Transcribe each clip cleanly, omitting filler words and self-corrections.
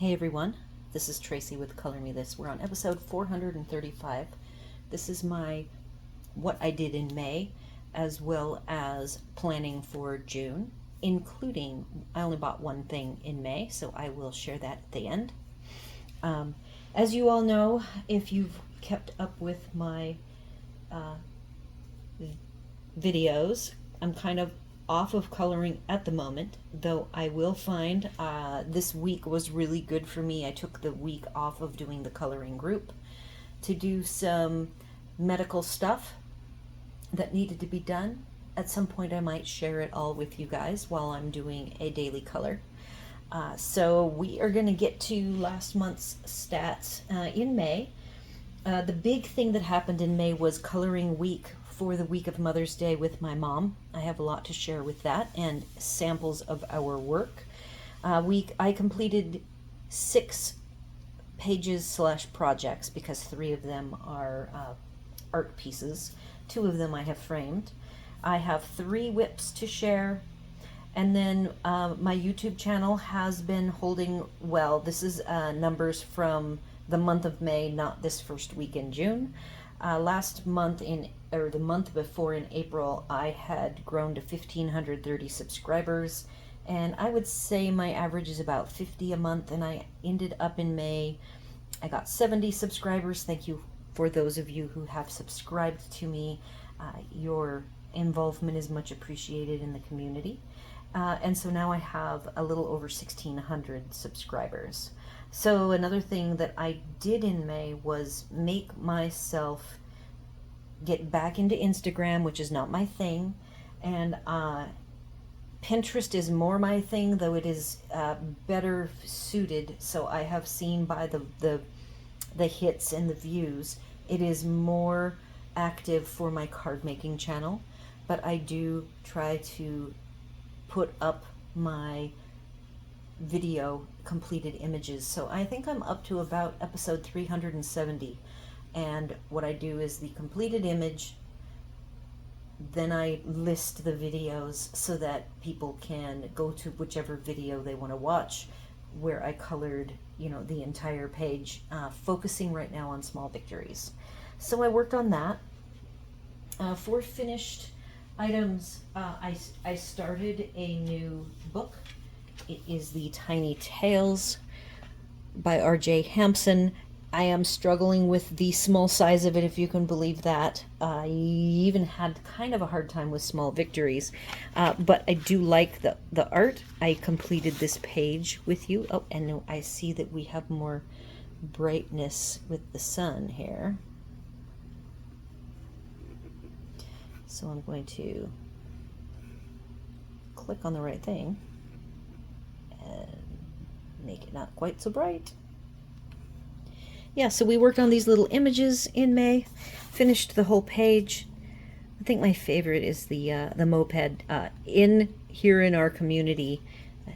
Hey everyone, this is Tracy with Color Me This. We're on episode 435. This is my what I did in May as well as planning for June, including I only bought one thing in May, so I will share that at the end. As you all know, if you've kept up with my videos, I'm kind of off of coloring at the moment, though I will find this week was really good for me. I took the week off of doing the coloring group to do some medical stuff that needed to be done. At some point I might share it all with you guys while I'm doing a daily color. So we are going to get to last month's stats in May. The big thing that happened in May was coloring week for the week of Mother's Day with my mom. I have a lot to share with that and samples of our work. I completed 6 pages / projects because 3 of them are art pieces. 2 of them I have framed. I have 3 WIPs to share. And then my YouTube channel has been holding well. This is numbers from the month of May, not this first week in June. Last month the month before in April, I had grown to 1,530 subscribers, and I would say my average is about 50 a month, and I ended up in May, I got 70 subscribers. Thank you for those of you who have subscribed to me. Your involvement is much appreciated in the community. And so now I have a little over 1,600 subscribers. So another thing that I did in May was make myself get back into Instagram, which is not my thing, and Pinterest is more my thing, though it is better suited. So I have seen by the hits and the views, it is more active for my card making channel, but I do try to put up my video completed images. So I think I'm up to about episode 370, and what I do is the completed image, then I list the videos so that people can go to whichever video they want to watch, where I colored, the entire page, focusing right now on small victories. So I worked on that. For finished items, I started a new book. It is the Tiny Tales by R.J. Hampson. I am struggling with the small size of it, if you can believe that. I even had kind of a hard time with small victories, but I do like the art. I completed this page with you. Oh, and I see that we have more brightness with the sun here. So I'm going to click on the right thing and make it not quite so bright. Yeah, so we worked on these little images in May, finished the whole page. I think my favorite is the moped. Here in our community,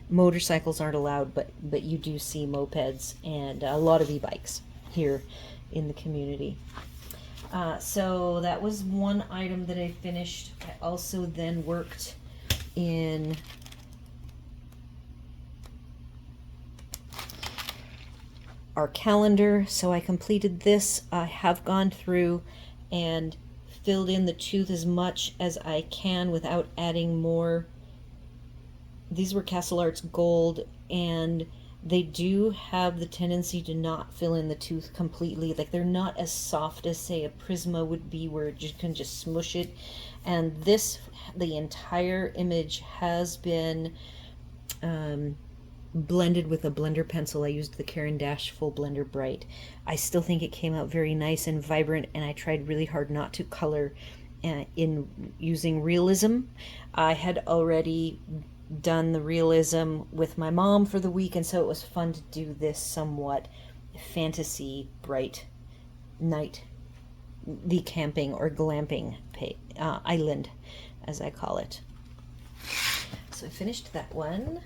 motorcycles aren't allowed, but you do see mopeds and a lot of e-bikes here in the community. So that was one item that I finished. I also then worked in our calendar. So I completed this. I have gone through and filled in the tooth as much as I can without adding more. These were Castle Arts Gold, and they do have the tendency to not fill in the tooth completely. Like, they're not as soft as, say, a Prisma would be, where you can just smush it. And this, the entire image has been blended with a blender pencil. I used the Caran d'Ache Full Blender Bright. I still think it came out very nice and vibrant, and I tried really hard not to color in using realism. I had already done the realism with my mom for the week, and so it was fun to do this somewhat fantasy bright night, the camping or glamping island, as I call it. So I finished that one.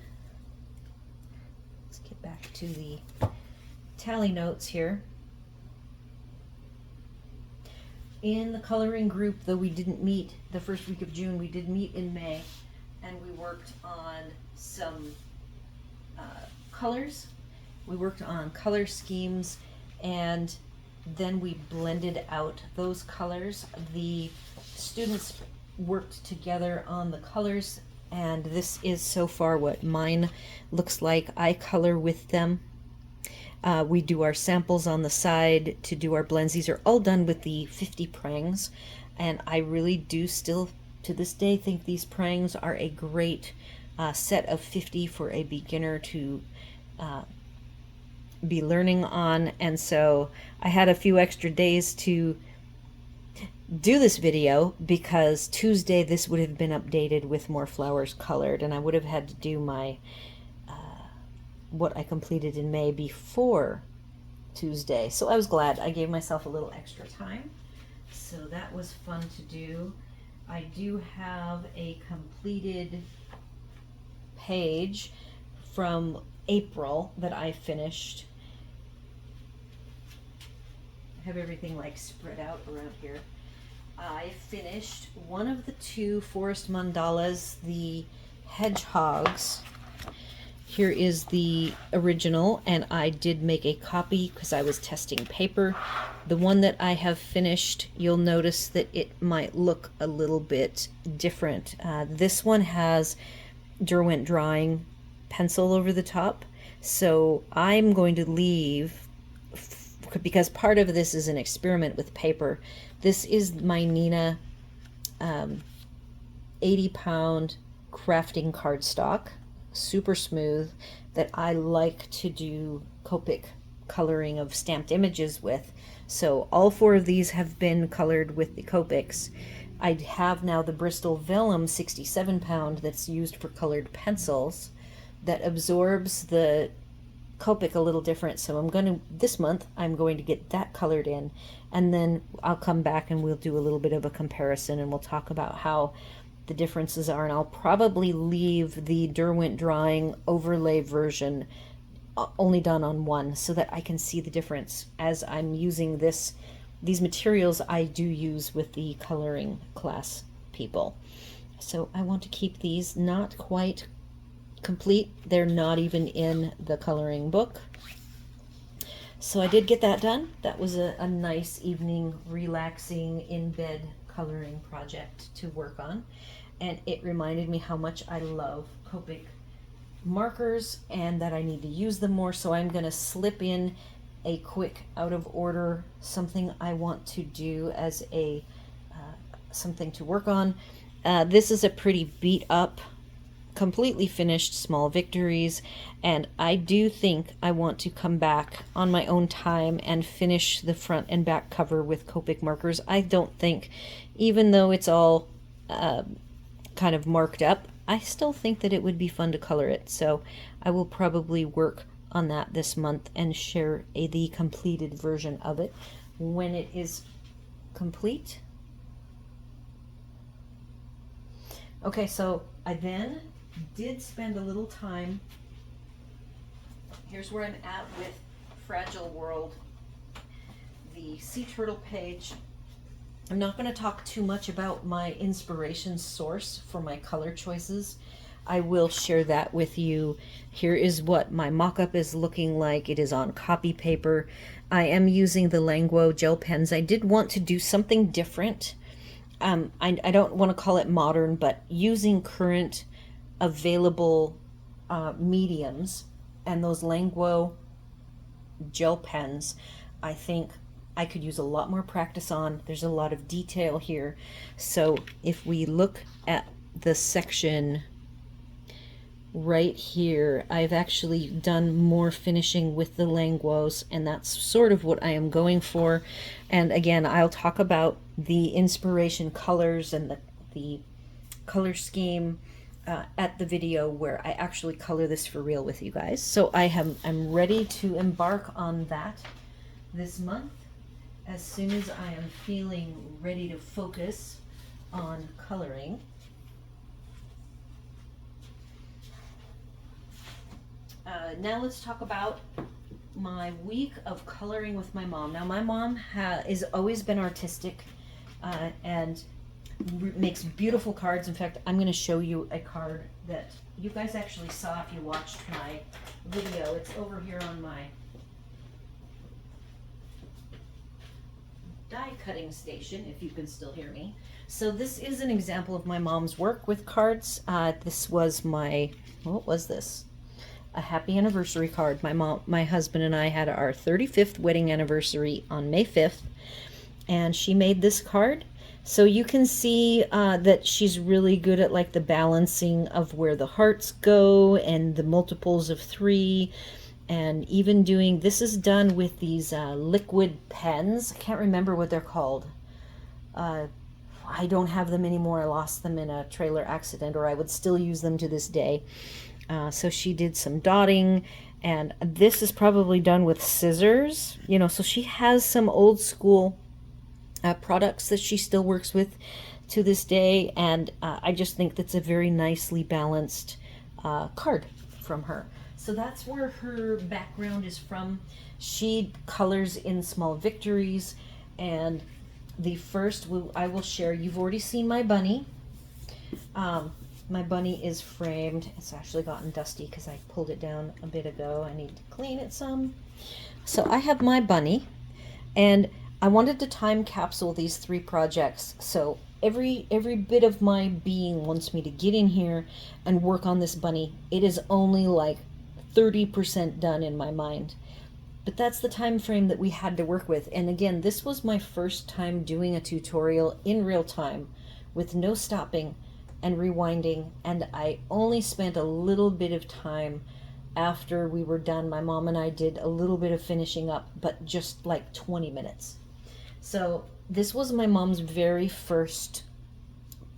Let's get back to the tally notes here. In the coloring group, though we didn't meet the first week of June, we did meet in May, and we worked on some colors. We worked on color schemes, and then we blended out those colors. The students worked together on the colors, and this is so far what mine looks like. I color with them. We do our samples on the side to do our blends. These are all done with the 50 prangs, and I really do still to this day think these prangs are a great set of 50 for a beginner to be learning on. And so I had a few extra days to do this video because Tuesday this would have been updated with more flowers colored, and I would have had to do my what I completed in May before Tuesday. So I was glad I gave myself a little extra time. So that was fun to do. I do have a completed page from April that I finished. I have everything like spread out around here. I finished one of the 2 forest mandalas, the hedgehogs. Here is the original, and I did make a copy because I was testing paper. The one that I have finished, you'll notice that it might look a little bit different. This one has Derwent drawing pencil over the top, so I'm going to leave, because part of this is an experiment with paper. This is my Nina 80-pound crafting cardstock, super smooth, that I like to do Copic coloring of stamped images with. So all 4 of these have been colored with the Copics. I have now the Bristol Vellum 67-pound that's used for colored pencils that absorbs the Copic a little different. So this month I'm going to get that colored in, and then I'll come back and we'll do a little bit of a comparison, and we'll talk about how the differences are. And I'll probably leave the Derwent drawing overlay version only done on one so that I can see the difference as I'm using these materials I do use with the coloring class people. So I want to keep these not quite complete. They're not even in the coloring book. So I did get that done. That was a nice evening, relaxing, in bed coloring project to work on. And it reminded me how much I love Copic markers and that I need to use them more. So I'm going to slip in a quick out of order something I want to do as a something to work on. This is a pretty beat up, completely finished Small Victories, and I do think I want to come back on my own time and finish the front and back cover with Copic markers. I don't think, even though it's all kind of marked up, I still think that it would be fun to color it. So I will probably work on that this month and share the completed version of it when it is complete. Okay, so I then did spend a little time. Here's where I'm at with Fragile World, the sea turtle page. I'm not going to talk too much about my inspiration source for my color choices. I will share that with you. Here is what my mock-up is looking like. It is on copy paper. I am using the Languo gel pens. I did want to do something different. I don't want to call it modern, but using current available mediums and those Languo gel pens, I think I could use a lot more practice on. There's a lot of detail here. So if we look at the section right here, I've actually done more finishing with the Languos, and that's sort of what I am going for. And again, I'll talk about the inspiration colors and the color scheme at the video where I actually color this for real with you guys. So I'm ready to embark on that this month. As soon as I am feeling ready to focus on coloring. Now let's talk about my week of coloring with my mom. Now my mom has always been artistic, and makes beautiful cards. In fact, I'm going to show you a card that you guys actually saw if you watched my video. It's over here on my die cutting station, if you can still hear me. So this is an example of my mom's work with cards. This was my, what was this? A happy anniversary card. My husband and I had our 35th wedding anniversary on May 5th, and she made this card. So you can see that she's really good at like the balancing of where the hearts go and the multiples of 3, and even doing, this is done with these liquid pens. I can't remember what they're called. I don't have them anymore. I lost them in a trailer accident, or I would still use them to this day. So she did some dotting, and this is probably done with scissors, you know, so she has some old school products that she still works with to this day, and I just think that's a very nicely balanced card from her. So that's where her background is from. She colors in Small Victories, and the first I will share, you've already seen my bunny. My bunny is framed. It's actually gotten dusty because I pulled it down a bit ago. I need to clean it some. So I have my bunny, and I wanted to time capsule these 3 projects. So every bit of my being wants me to get in here and work on this bunny. It is only like 30% done in my mind. But that's the time frame that we had to work with. And again, this was my first time doing a tutorial in real time with no stopping and rewinding, and I only spent a little bit of time after we were done. My mom and I did a little bit of finishing up, but just like 20 minutes. So this was my mom's very first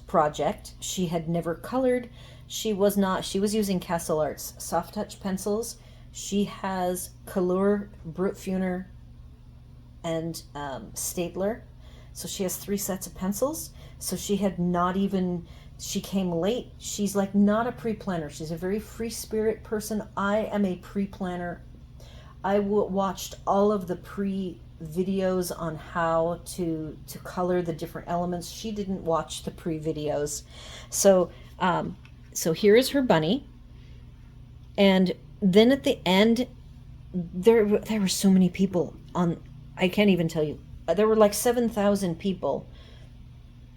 project. She had never colored. She was using Castle Arts soft touch pencils. She has Color, Brute Funer, and Stapler. So she has 3 sets of pencils. So she had not even, she came late. She's like not a pre-planner. She's a very free spirit person. I am a pre-planner. I watched all of the pre-videos on how to color the different elements. She didn't watch the pre-videos. So so here is her bunny. And then at the end, there were so many people on, I can't even tell you. There were like 7,000 people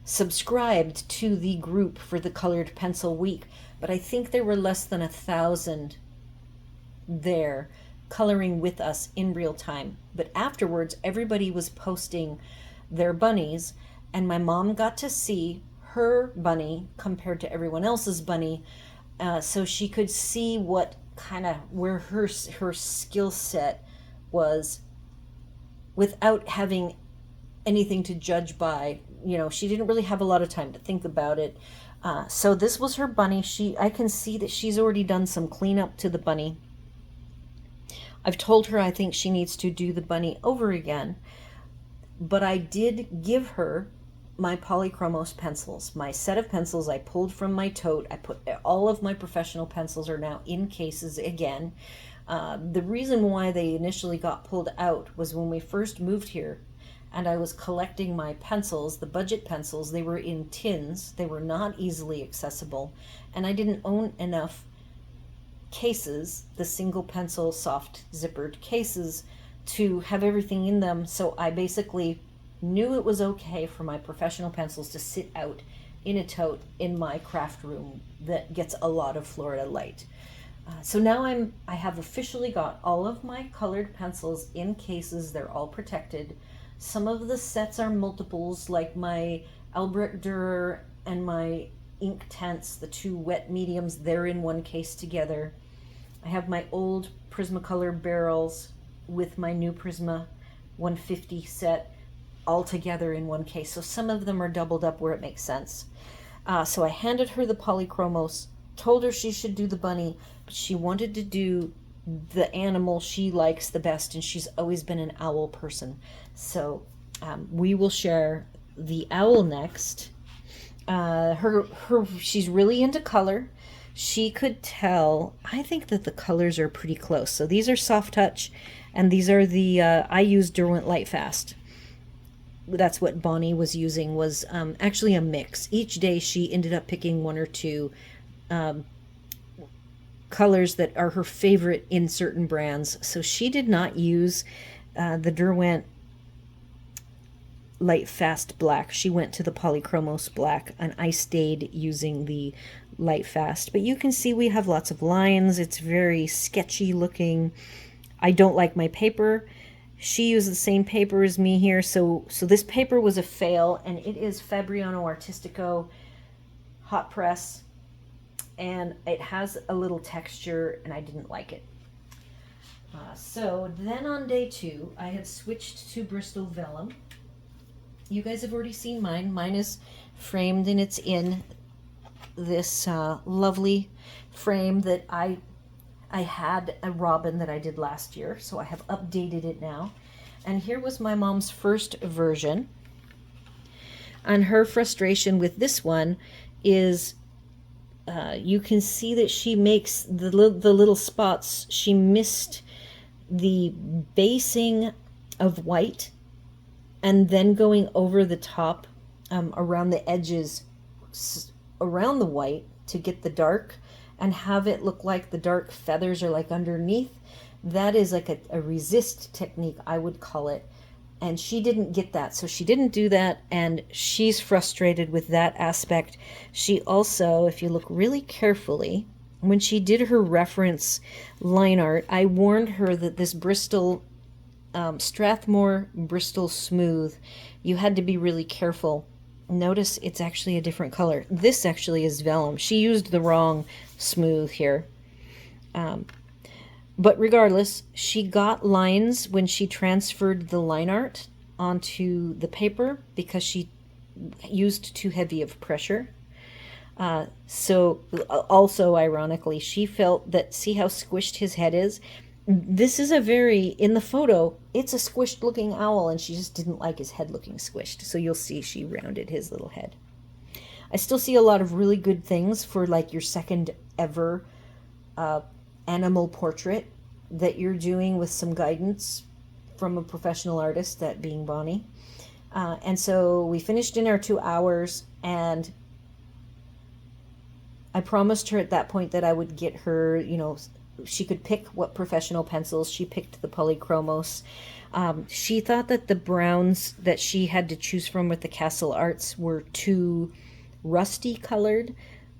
subscribed to the group for the Colored Pencil Week, but I think there were less than 1,000 there coloring with us in real time. But afterwards, everybody was posting their bunnies, and my mom got to see her bunny compared to everyone else's bunny, so she could see what kind of, where her skill set was without having anything to judge by. You know, she didn't really have a lot of time to think about it. So this was her bunny. I can see that she's already done some cleanup to the bunny. I've told her I think she needs to do the bunny over again, but I did give her my Polychromos pencils. My set of pencils I pulled from my tote. I put all of my professional pencils are now in cases again. The reason why they initially got pulled out was when we first moved here and I was collecting my pencils, the budget pencils. They were in tins. They were not easily accessible, and I didn't own enough cases, the single pencil soft zippered cases, to have everything in them. So I basically knew it was okay for my professional pencils to sit out in a tote in my craft room that gets a lot of Florida light. So now I have officially got all of my colored pencils in cases. They're all protected. Some of the sets are multiples, like my Albrecht Dürer and my ink tents, the 2 wet mediums, they're in one case together. I have my old Prismacolor barrels with my new Prisma 150 set all together in one case. So some of them are doubled up where it makes sense. So I handed her the Polychromos, told her she should do the bunny, but she wanted to do the animal she likes the best, and she's always been an owl person. So we will share the owl next. She's really into color. She could tell, I think that the colors are pretty close. So these are soft touch, and these are the, I use Derwent Lightfast. that's what Bonnie was using, was actually a mix. Each day she ended up picking one or two colors that are her favorite in certain brands. So she did not use the Derwent Light Fast Black. She went to the Polychromos Black, and I stayed using the Light Fast. But you can see we have lots of lines. It's very sketchy looking. I don't like my paper. She used the same paper as me here, so this paper was a fail, and it is Fabriano Artistico hot press, and it has a little texture, and I didn't like it. So then on day 2, I had switched to Bristol Vellum. You guys have already seen mine. Mine is framed, and it's in this lovely frame that I had a robin that I did last year, so I have updated it now. And here was my mom's first version. And her frustration with this one is you can see that she makes the little spots. She missed the basing of white and then going over the top around the edges around the white to get the dark and have it look like the dark feathers are like underneath. That is like a resist technique, I would call it. And she didn't get that, so she didn't do that, and she's frustrated with that aspect. She also, if you look really carefully, when she did her reference line art, I warned her that this Bristol, Strathmore Bristol Smooth, you had to be really careful. Notice it's actually a different color. This actually is vellum. She used the wrong smooth here. But regardless, she got lines when she transferred the line art onto the paper because she used too heavy of pressure. So also ironically, she felt that, see how squished his head is? This is a very, in the photo, it's a squished looking owl, and she just didn't like his head looking squished. So you'll see she rounded his little head. I still see a lot of really good things for like your second ever animal portrait that you're doing with some guidance from a professional artist, that being Bonnie. And so we finished in our 2 hours, and I promised her at that point that I would get her, you know, she could pick what professional pencils. She picked the Polychromos. She thought that the browns that she had to choose from with the Castle Arts were too rusty colored,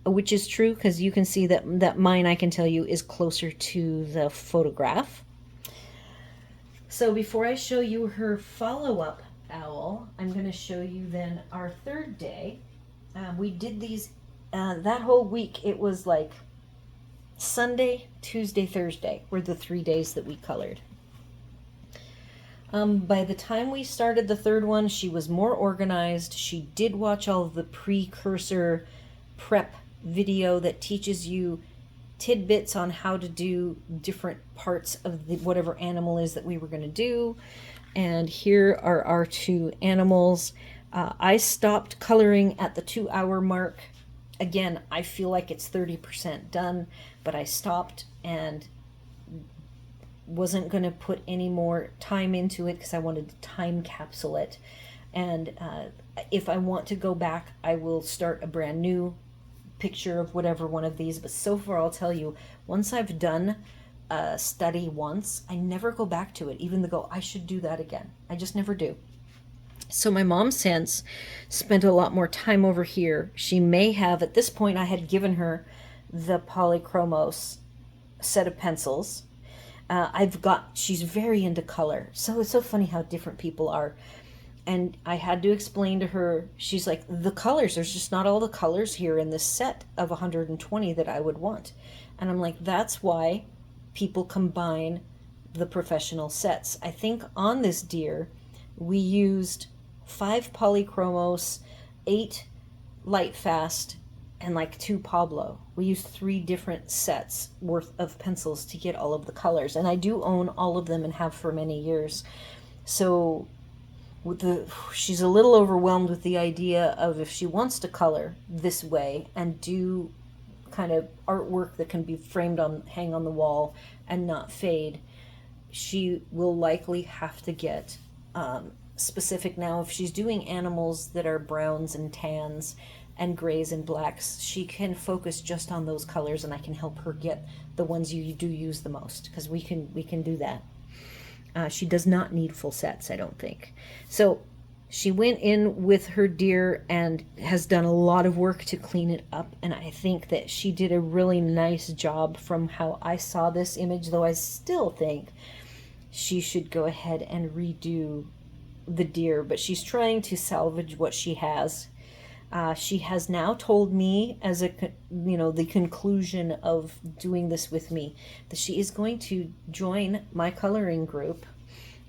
which is true, because you can see that mine, I can tell you, is closer to the photograph. So before I show you her follow-up owl, I'm going to show you then our third day. We did these that whole week. It was like Sunday, Tuesday, Thursday were the 3 days that we colored. By the time we started the third one, she was more organized. She did watch all of the precursor prep video that teaches you tidbits on how to do different parts of the whatever animal is that we were going to do. And here are our 2 animals. I stopped coloring at the 2 hour mark. Again, I feel like it's 30% done, but I stopped and wasn't going to put any more time into it because I wanted to time capsule it. And if I want to go back, I will start a brand new picture of whatever one of these. But so far, I'll tell you, once I've done a study once, I never go back to it, even though I should do that again. I just never do. So my mom since spent a lot more time over here. She may have, at this point, I had given her the Polychromos set of pencils. She's very into color. So it's so funny how different people are. And I had to explain to her, she's like, the colors, there's just not all the colors here in this set of 120 that I would want. And I'm like, that's why people combine the professional sets. I think on this deer, we used 5 Polychromos, 8 Light Fast, and like 2 Pablo. We used 3 different sets worth of pencils to get all of the colors. And I do own all of them and have for many years. So she's a little overwhelmed with the idea of, if she wants to color this way and do kind of artwork that can be framed hang on the wall and not fade, she will likely have to get specific now. If she's doing animals that are browns and tans and grays and blacks, she can focus just on those colors, and I can help her get the ones you do use the most, because we can do that. She does not need full sets, I don't think. So she went in with her deer and has done a lot of work to clean it up, and I think that she did a really nice job from how I saw this image, though I still think she should go ahead and redo the deer, but she's trying to salvage what she has. She has now told me, as a the conclusion of doing this with me, that she is going to join my coloring group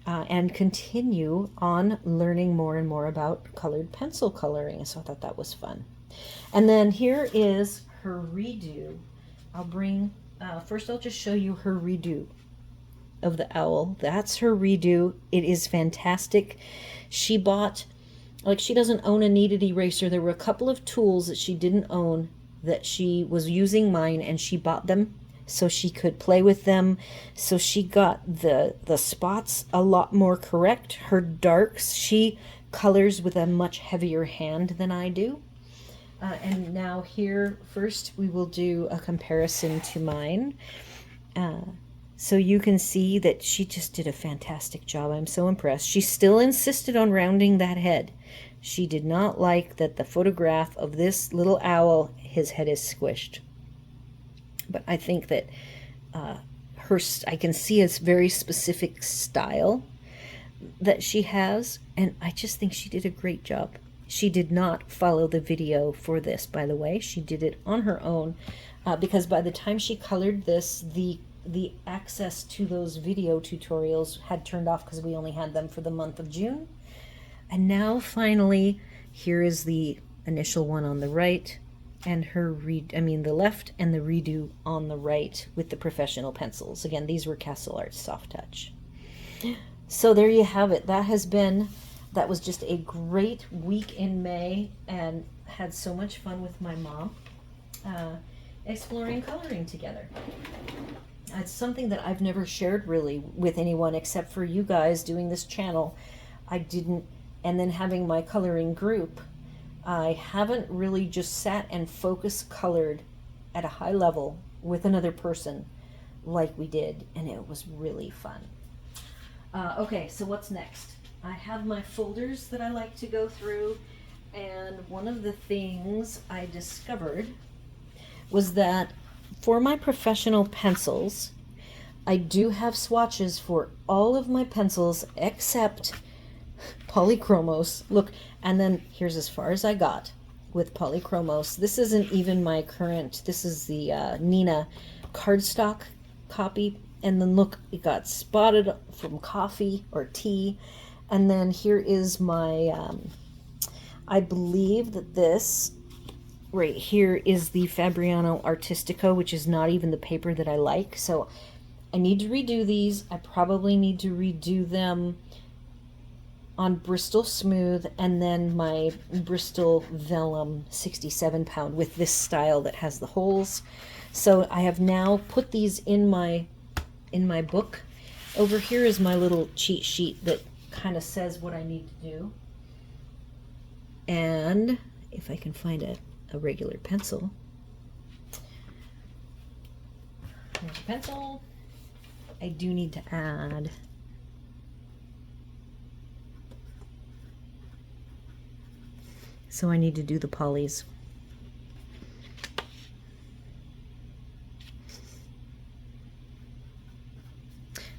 and continue on learning more and more about colored pencil coloring. So I thought that was fun. And then here is her redo. I'll bring, first I'll just show you her redo of the owl. That's her redo. It is fantastic. She bought, like, she doesn't own a kneaded eraser. There were a couple of tools that she didn't own that she was using mine, and she bought them so she could play with them. So she got the spots a lot more correct. Her darks, she colors with a much heavier hand than I do. And now here, first we will do a comparison to mine. So you can see that she just did a fantastic job. I'm so impressed. She still insisted on rounding that head. She did not like that the photograph of this little owl, his head is squished. But I think that I can see a very specific style that she has, and I just think she did a great job. She did not follow the video for this, by the way. She did it on her own, because by the time she colored this, the access to those video tutorials had turned off because we only had them for the month of June. And now finally, here is the initial one on the right, and her the left, and the redo on the right with the professional pencils. Again, these were Castle Arts Soft Touch. So there you have it. That was just a great week in May, and had so much fun with my mom exploring coloring together. It's something that I've never shared really with anyone except for you guys doing this channel. And then having my coloring group, I haven't really just sat and colored at a high level with another person like we did, and it was really fun. Okay, so what's next? I have my folders that I like to go through, and one of the things I discovered was that for my professional pencils, I do have swatches for all of my pencils except Polychromos. Look, and then here's as far as I got with Polychromos. This isn't even my current, this is the Nina cardstock copy. And then look, it got spotted from coffee or tea. And then here is my, I believe that this right here is the Fabriano Artistico, which is not even the paper that I like. So I need to redo these. I probably need to redo them on Bristol Smooth, and then my Bristol Vellum 67 pound with this style that has the holes. So I have now put these in my book. Over here is my little cheat sheet that kind of says what I need to do. And if I can find a regular pencil. Here's a pencil. I do need to add so I need to do the polys.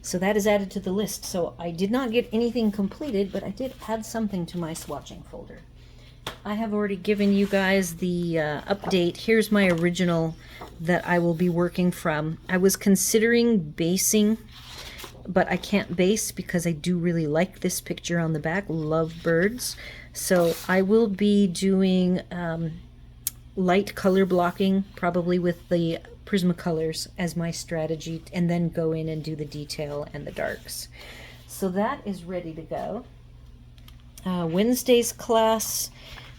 So that is added to the list. So I did not get anything completed, but I did add something to my swatching folder. I have already given you guys the update. Here's my original that I will be working from. I was considering basing, but I can't base because I do really like this picture on the back, love birds. So I will be doing light color blocking, probably with the Prismacolors as my strategy, and then go in and do the detail and the darks. So that is ready to go. Wednesday's class,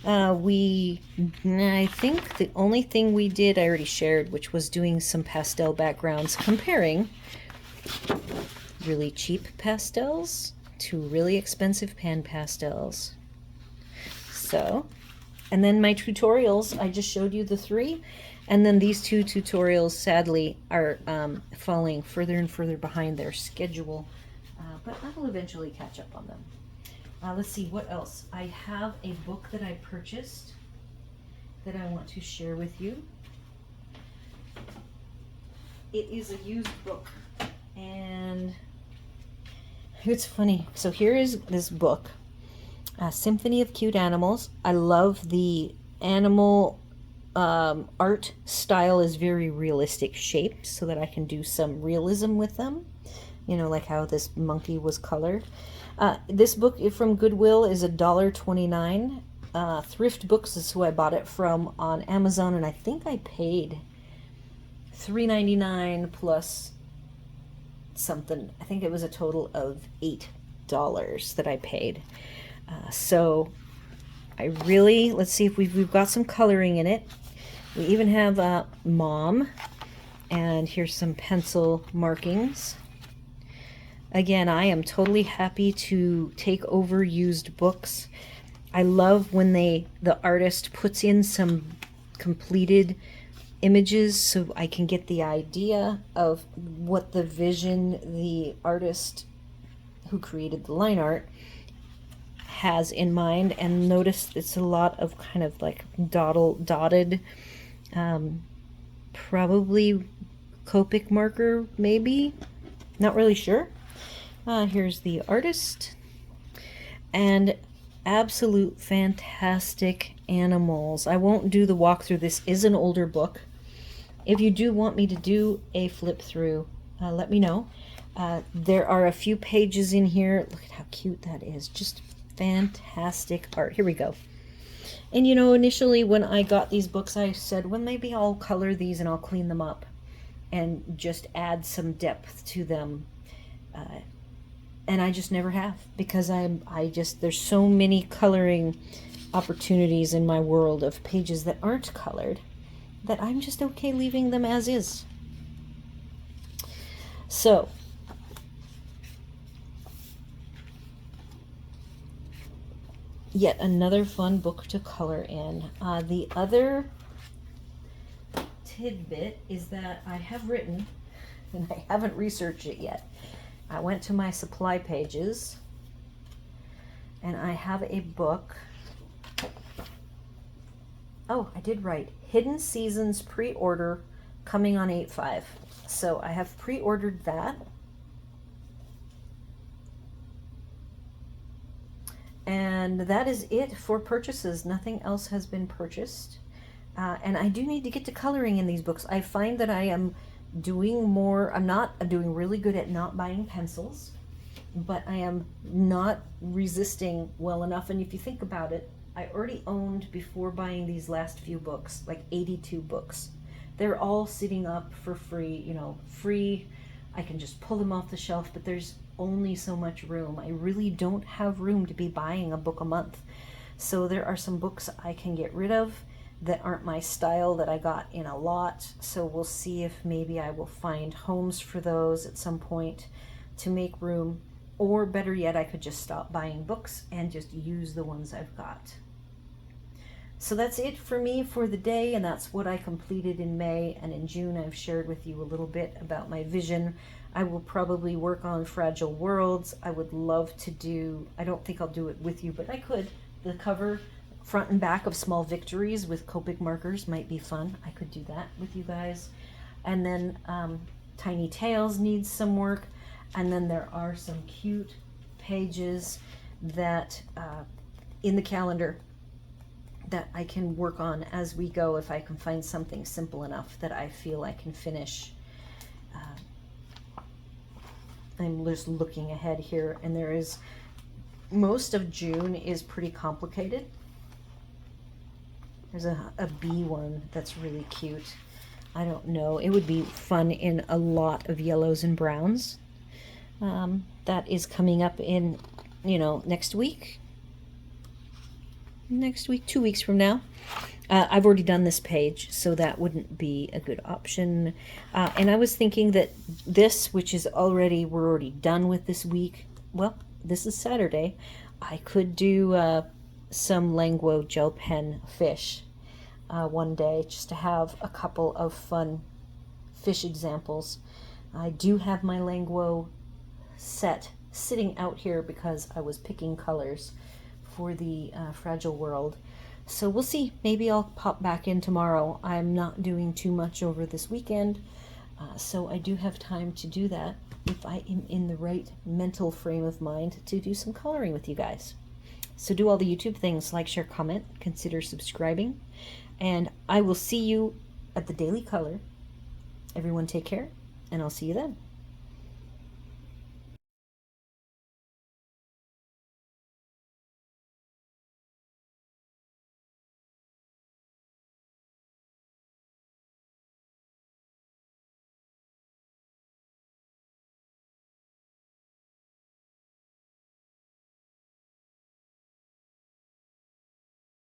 I think the only thing we did, I already shared, which was doing some pastel backgrounds, comparing really cheap pastels 2 really expensive pan pastels. So, and then my tutorials, I just showed you the 3, and then these 2 tutorials sadly are falling further and further behind their schedule, but I will eventually catch up on them. Let's see, what else? I have a book that I purchased that I want to share with you. It is a used book, and it's funny. So here is this book, Symphony of Cute Animals. I love the animal art style is very realistic shaped so that I can do some realism with them. You know, like how this monkey was colored. This book from Goodwill is $1.29. Thrift Books is who I bought it from on Amazon, and I think I paid $3.99 plus something. I think it was a total of $8 that I paid. So I really, let's see if we've got some coloring in it. We even have Mom, and here's some pencil markings. Again, I am totally happy to take over used books. I love when the artist puts in some completed images so I can get the idea of what the vision the artist who created the line art has in mind. And notice it's a lot of kind of like dotted, probably Copic marker, maybe, not really sure. Here's the artist, and absolute fantastic animals. I won't do the walkthrough. This is an older book. If you do want me to do a flip through, let me know. There are a few pages in here. Look at how cute that is. Just fantastic art. Here we go. And you know, initially when I got these books, I said, well, maybe I'll color these and I'll clean them up and just add some depth to them. And I just never have, because there's so many coloring opportunities in my world of pages that aren't colored that I'm just okay leaving them as is. So, yet another fun book to color in. The other tidbit is that I have written, and I haven't researched it yet. I went to my supply pages, and I have a book. Oh, I did write Hidden Seasons pre-order coming on 8/5. So I have pre-ordered that. And that is it for purchases. Nothing else has been purchased. And I do need to get to coloring in these books. I find that I am doing more, I'm doing really good at not buying pencils, but I am not resisting well enough. And if you think about it, I already owned, before buying these last few books, like 82 books. They're all sitting up for free, you know, free. I can just pull them off the shelf, but there's only so much room. I really don't have room to be buying a book a month. So there are some books I can get rid of that aren't my style that I got in a lot. So we'll see if maybe I will find homes for those at some point to make room, or better yet, I could just stop buying books and just use the ones I've got. So that's it for me for the day, and that's what I completed in May. And in June, I've shared with you a little bit about my vision. I will probably work on Fragile Worlds. I would love to do, I don't think I'll do it with you, but I could. The cover, front and back of Small Victories with Copic markers might be fun. I could do that with you guys. And then Tiny Tales needs some work. And then there are some cute pages that in the calendar that I can work on as we go, if I can find something simple enough that I feel I can finish. I'm just looking ahead here, and there is, most of June is pretty complicated. There's a bee one that's really cute. I don't know, it would be fun in a lot of yellows and browns. That is coming up in, next week. 2 weeks from now. I've already done this page, so that wouldn't be a good option. And I was thinking that this, which is we're already done with this week. Well, this is Saturday, I could do some Languo gel pen fish one day, just to have a couple of fun fish examples. I do have my Languo set sitting out here because I was picking colors for the Fragile World. So we'll see. Maybe I'll pop back in tomorrow. I'm not doing too much over this weekend, so I do have time to do that if I am in the right mental frame of mind to do some coloring with you guys. So do all the YouTube things, like, share, comment, consider subscribing, and I will see you at the Daily Color. Everyone take care, and I'll see you then.